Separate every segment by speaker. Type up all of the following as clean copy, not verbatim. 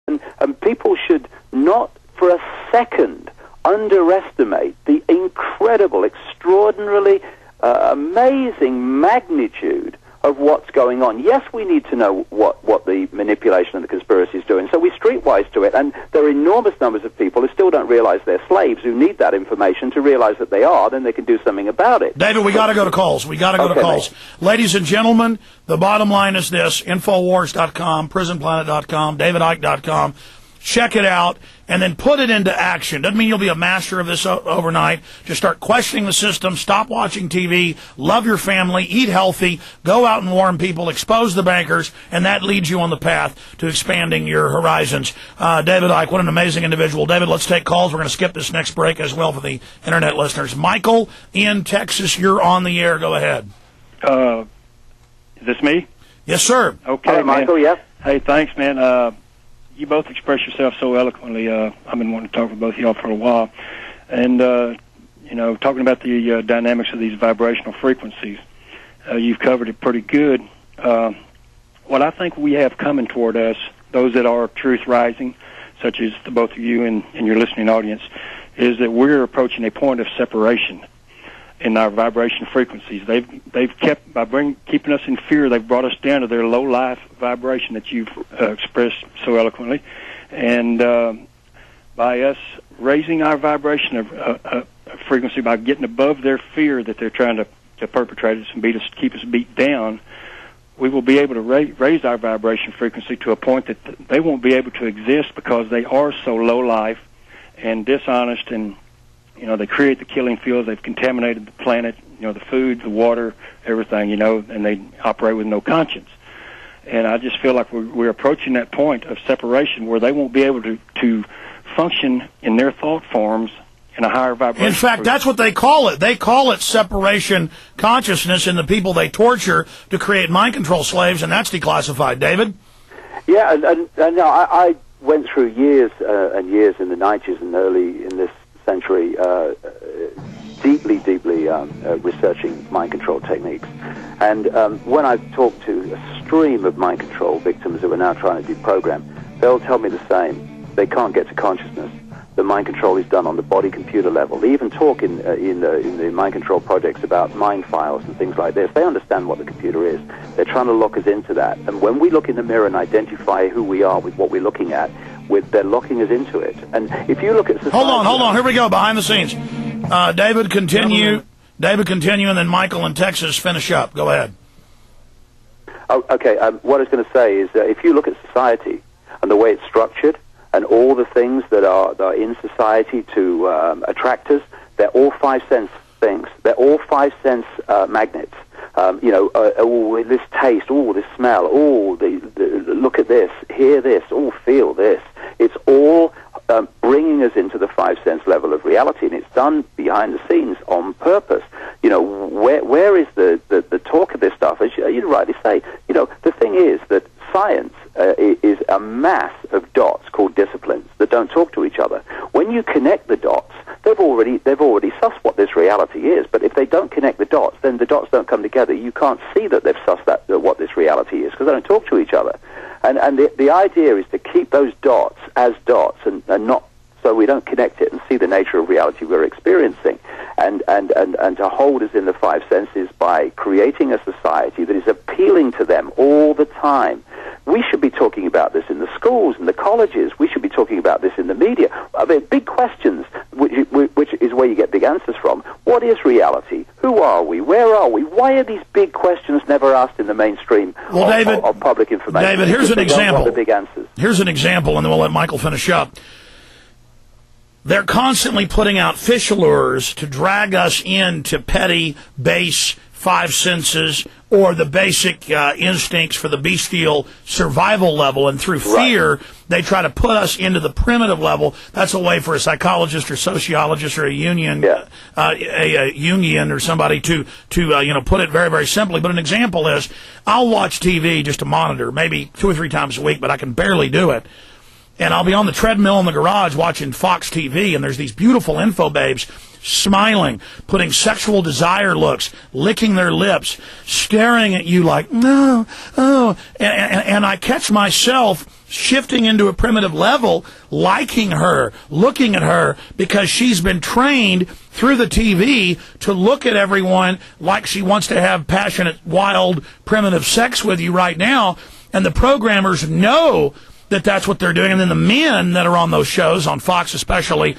Speaker 1: And people should not for a second underestimate the incredible, extraordinarily amazing magnitude of what's going on. Yes, we need to know what the manipulation and the conspiracy is doing, so we streetwise to it, and there are enormous numbers of people who still don't realize they're slaves, who need that information to realize that they are, then they can do something about it.
Speaker 2: David, we got to go to calls. We got to go to calls. Mate. Ladies and gentlemen, the bottom line is this: Infowars.com, PrisonPlanet.com, DavidIcke.com. Check it out, and then put it into action. Doesn't mean you'll be a master of this overnight. Just start questioning the system, stop watching TV, love your family, eat healthy, go out and warn people, expose the bankers, and that leads you on the path to expanding your horizons. David Icke, what an amazing individual. David, let's take calls. We're going to skip this next break as well for the Internet listeners. Michael in Texas, you're on the air. Go ahead.
Speaker 3: Is this me?
Speaker 2: Yes, sir.
Speaker 3: Okay,
Speaker 1: Hello, Michael, yes.
Speaker 3: Hey, thanks, man. You both express yourself so eloquently. I've been wanting to talk with both of y'all for a while. And, talking about the dynamics of these vibrational frequencies, you've covered it pretty good. What I think we have coming toward us, those that are truth rising, such as the both of you and your listening audience, is that we're approaching a point of separation in our vibration frequencies. They've kept, by keeping us in fear, they've brought us down to their low life vibration that you've expressed so eloquently, and by us raising our vibration of frequency, by getting above their fear that they're trying to perpetrate us and keep us beat down, we will be able to raise our vibration frequency to a point that they won't be able to exist, because they are so low life and dishonest, and they create the killing fields. They've contaminated the planet, the food, the water, everything, and they operate with no conscience. And I just feel like we're approaching that point of separation where they won't be able to function in their thought forms in a higher vibration.
Speaker 2: In fact, that's what they call it. They call it separation consciousness in the people they torture to create mind control slaves, and that's declassified. David?
Speaker 1: Yeah, and no, I went through years and years in the 90s and early in this century, deeply researching mind control techniques. And when I talk to a stream of mind control victims who are now trying to deprogram, they'll tell me the same. They can't get to consciousness. The mind control is done on the body-computer level. They even talk in the mind control projects about mind files and things like this. They understand what the computer is. They're trying to lock us into that. And when we look in the mirror and identify who we are with what we're looking at, they're locking us into it. And if you look at society... Hold
Speaker 2: on. Here we go, behind the scenes. David, continue. And then Michael in Texas, finish up. Go ahead.
Speaker 1: Oh, okay. What I was going to say is if you look at society and the way it's structured and all the things that are in society to attract us, they're all 5 sense things. They're all 5 sense magnets. This taste, this smell, look at this, hear this, feel this. It's all bringing us into the 5 sense level of reality, and it's done behind the scenes on purpose. Where is the talk of this stuff? As you rightly say, the thing is that science is a mass of dots called disciplines that don't talk to each other. When you connect the dots, they've already sussed what this reality is. But if they don't connect the dots, then the dots don't come together. You can't see that they've sussed what this reality is, because they don't talk to each other. And the idea is to keep those dots as dots and not so we don't connect it and see the nature of reality we're experiencing, and to hold us in the 5 senses by creating a society that is appealing to them all the time. We should be talking about this in the schools and the colleges. We should be talking about this in the media. I mean, big questions, which is where you get big answers from. What is reality? Who are we? Where are we? Why are these big questions never asked in the mainstream of public information?
Speaker 2: David, here's an example.
Speaker 1: The big answers.
Speaker 2: Here's an example, and then we'll let Michael finish up. They're constantly putting out fish lures to drag us into petty, base 5 senses or the basic instincts for the bestial survival level, and through fear, they try to put us into the primitive level. That's a way for a psychologist or sociologist or a Jungian or somebody to put it very, very simply. But an example is, I'll watch TV just to monitor, maybe 2 or 3 times a week, but I can barely do it. and I'll be on the treadmill in the garage watching Fox TV, and there's these beautiful info babes smiling, putting sexual desire looks, licking their lips, staring at you like, no, oh, and I catch myself shifting into a primitive level, liking her, looking at her, because she's been trained through the TV to look at everyone like she wants to have passionate, wild, primitive sex with you right now, and the programmers know that that's what they're doing, and then the men that are on those shows, on Fox especially,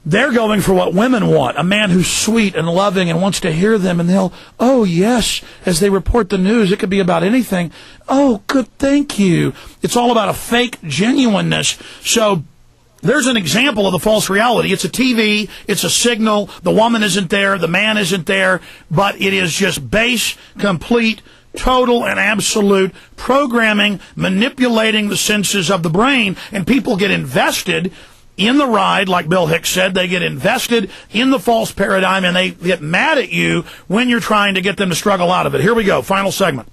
Speaker 2: they're going for what women want, a man who's sweet and loving and wants to hear them, and they'll, oh, yes, as they report the news, it could be about anything. Oh, good, thank you. It's all about a fake genuineness. So there's an example of the false reality. It's a TV, it's a signal, the woman isn't there, the man isn't there, but it is just base, complete, total and absolute programming, manipulating the senses of the brain, and people get invested in the ride, like Bill Hicks said. They get invested in the false paradigm, and they get mad at you when you're trying to get them to struggle out of it. Here we go, final segment.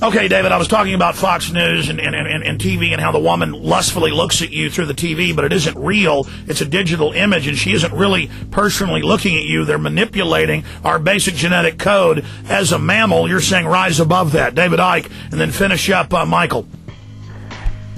Speaker 2: Okay, David, I was talking about Fox News and TV and how the woman lustfully looks at you through the TV, but it isn't real. It's a digital image, and she isn't really personally looking at you. They're manipulating our basic genetic code as a mammal. You're saying rise above that. David Icke, and then finish up Michael.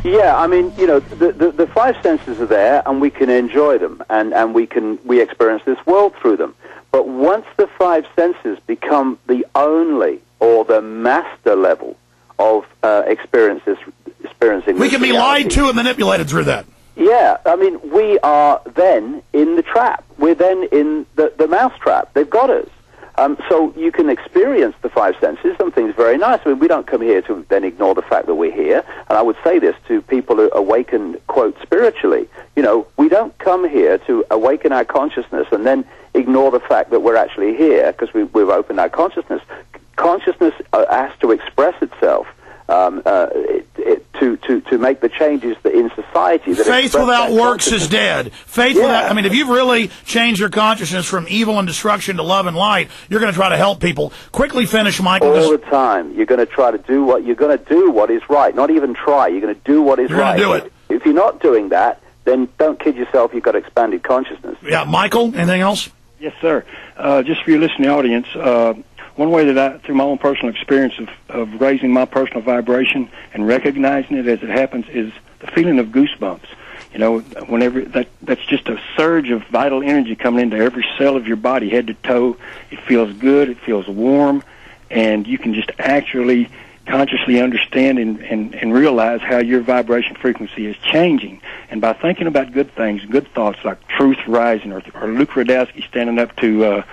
Speaker 1: Yeah, I mean, you know, the five senses are there, and we can enjoy them, and we experience this world through them. But once the five senses become the only or the master level of experiencing,
Speaker 2: we can be lied to and manipulated through that.
Speaker 1: Yeah, I mean, we are then in the trap. We're then in the mouse trap. They've got us. So you can experience the five senses. Something's very nice. I mean, we don't come here to then ignore the fact that we're here. And I would say this to people who awaken, quote, spiritually. You know, we don't come here to awaken our consciousness and then ignore the fact that we're actually here because we've opened our consciousness. Consciousness has to express itself to make the changes that in society. That
Speaker 2: faith without works is dead. Faith without, I mean, if you've really changed your consciousness from evil and destruction to love and light, you're going to try to help people. Quickly finish, Michael.
Speaker 1: All the time. You're going to try to do what is right. Not even try. You're going to do what is right.
Speaker 2: You're going to do it.
Speaker 1: If you're not doing that, then don't kid yourself. You've got expanded consciousness.
Speaker 2: Yeah, Michael, anything else?
Speaker 3: Yes, sir. Just for your listening audience, one way that I, through my own personal experience of raising my personal vibration and recognizing it as it happens, is the feeling of goosebumps. You know, whenever that's just a surge of vital energy coming into every cell of your body, head to toe. It feels good. It feels warm, and you can just actually consciously understand and realize how your vibration frequency is changing. And by thinking about good things, good thoughts like truth rising, or Luke Radowski standing up to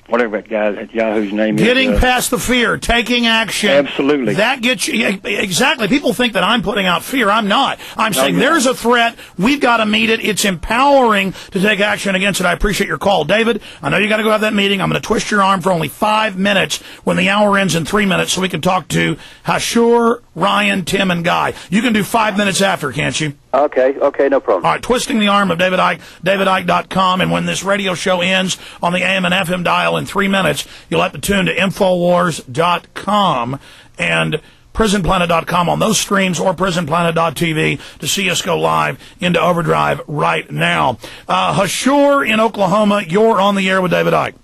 Speaker 3: whatever that guy at Yahoo's name is.
Speaker 2: Getting past the fear, taking action.
Speaker 3: Absolutely.
Speaker 2: That gets you, exactly. People think that I'm putting out fear. I'm not. I'm saying there's a threat. We've got to meet it. It's empowering to take action against it. I appreciate your call. David, I know you got to go have that meeting. I'm going to twist your arm for only 5 minutes when the hour ends in 3 minutes so we can talk to Hashur, Ryan, Tim, and Guy. You can do 5 minutes after, can't you?
Speaker 1: Okay, no problem.
Speaker 2: All right, twisting the arm of David Icke, davidicke.com, and when this radio show ends on the AM and FM dial in 3 minutes, you'll have to tune to Infowars.com and PrisonPlanet.com on those streams, or PrisonPlanet.tv to see us go live into overdrive right now. Hashur in Oklahoma, you're on the air with David Icke.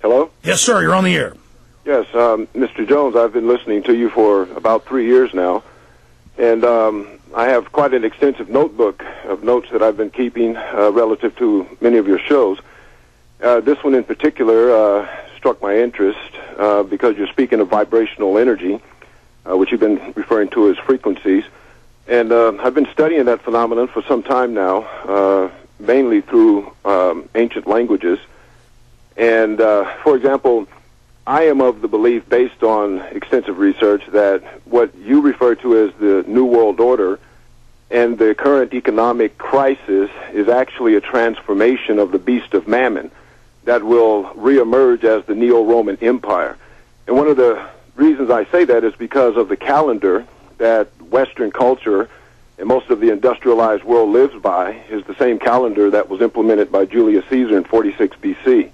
Speaker 4: Hello?
Speaker 2: Yes, sir, you're on the air.
Speaker 4: Yes, Mr. Jones, I've been listening to you for about 3 years now, and I have quite an extensive notebook of notes that I've been keeping relative to many of your shows. This one in particular struck my interest because you're speaking of vibrational energy, which you've been referring to as frequencies. And I've been studying that phenomenon for some time now, mainly through ancient languages. And, for example, I am of the belief, based on extensive research, that what you refer to as the New World Order and the current economic crisis is actually a transformation of the beast of Mammon that will reemerge as the Neo-Roman Empire. And one of the reasons I say that is because of the calendar that Western culture and most of the industrialized world lives by is the same calendar that was implemented by Julius Caesar in 46 BC.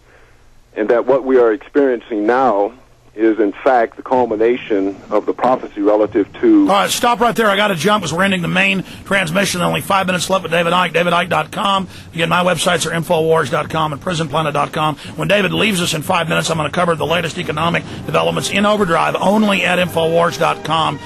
Speaker 4: And that what we are experiencing now is in fact the culmination of the prophecy relative to...
Speaker 2: All right, stop right there. I got to jump because we're ending the main transmission. Only 5 minutes left with David Icke, davidicke.com. Again, my websites are Infowars.com and PrisonPlanet.com. When David leaves us in 5 minutes, I'm going to cover the latest economic developments in overdrive only at Infowars.com.